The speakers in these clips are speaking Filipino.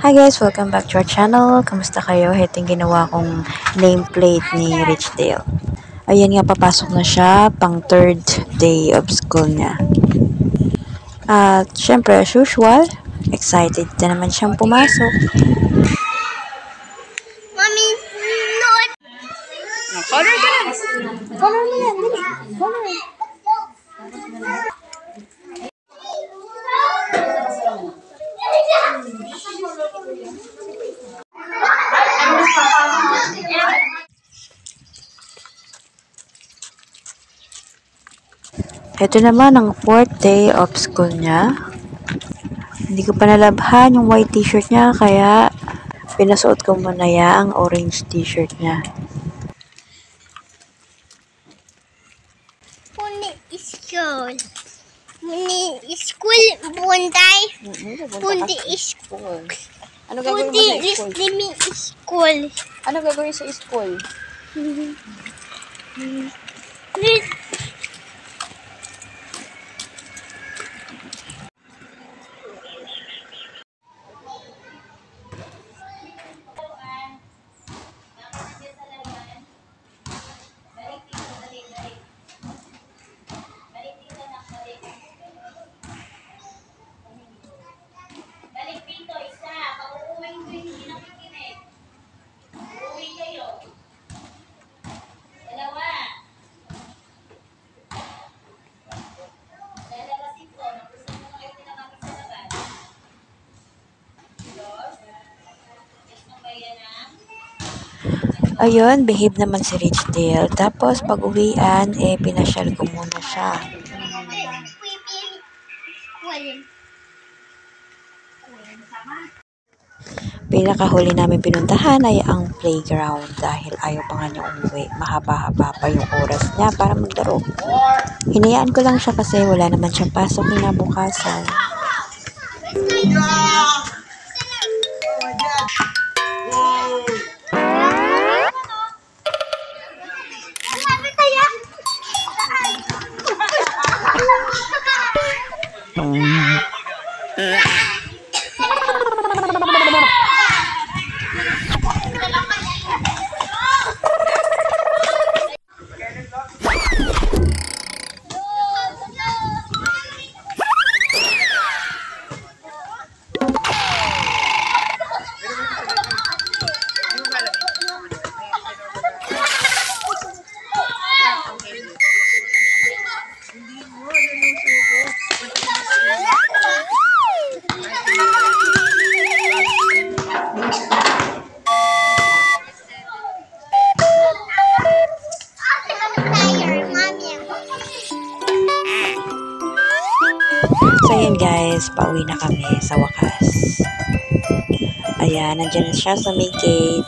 Hi guys! Welcome back to our channel. Kamusta kayo? Ito yung ginawa kong nameplate ni Richdale. Ayan nga, papasok na siya pang third day of school niya. At syempre, as usual, excited na naman siyang pumasok. Mommy, Lord! Color ka na! Color mo yan! Dali! Color! Ito naman ang fourth day of school niya. Hindi ko pa nalabhan yung white t-shirt niya, kaya pinasuot ko muna ang orange t-shirt niya. Puni school. Puni school, bunday. Puni school. Ano gagawin mo Puni sa school? school. Ano gagawin sa school? Ayun, behave naman si Richdale. Tapos, pag-uwian, pinasyal ko muna siya. Pinakahuli namin pinuntahan ay ang playground dahil ayaw pa nga niya umuwi. Mahaba-haba pa yung oras niya para maglaro. Hinayaan ko lang siya kasi wala naman siyang pasok kinabukasan. So yun guys, pauwi na kami sa wakas. Ayan, nandiyan na siya sa may gate.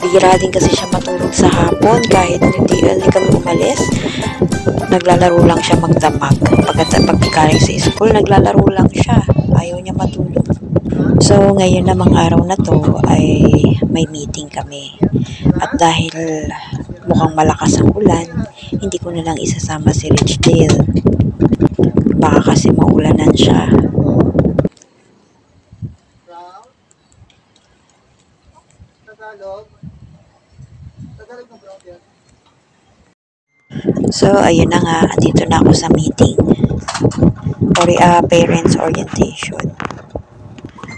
Bihira din kasi siya matulog sa hapon kahit hindi kami umalis. Naglalaro lang siya magdamag. Pagkakaling sa school, naglalaro lang siya. Ayaw niya matulog. So ngayon namang araw na to ay may meeting kami. At dahil mukhang malakas ang ulan, hindi ko na lang isasama si Richdale. Baka kasi maulanan siya. So, ayun na nga. Andito na ako sa meeting. Or parents orientation.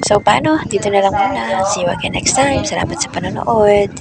So, paano? Dito na lang muna. See you again next time. Salamat sa panonood.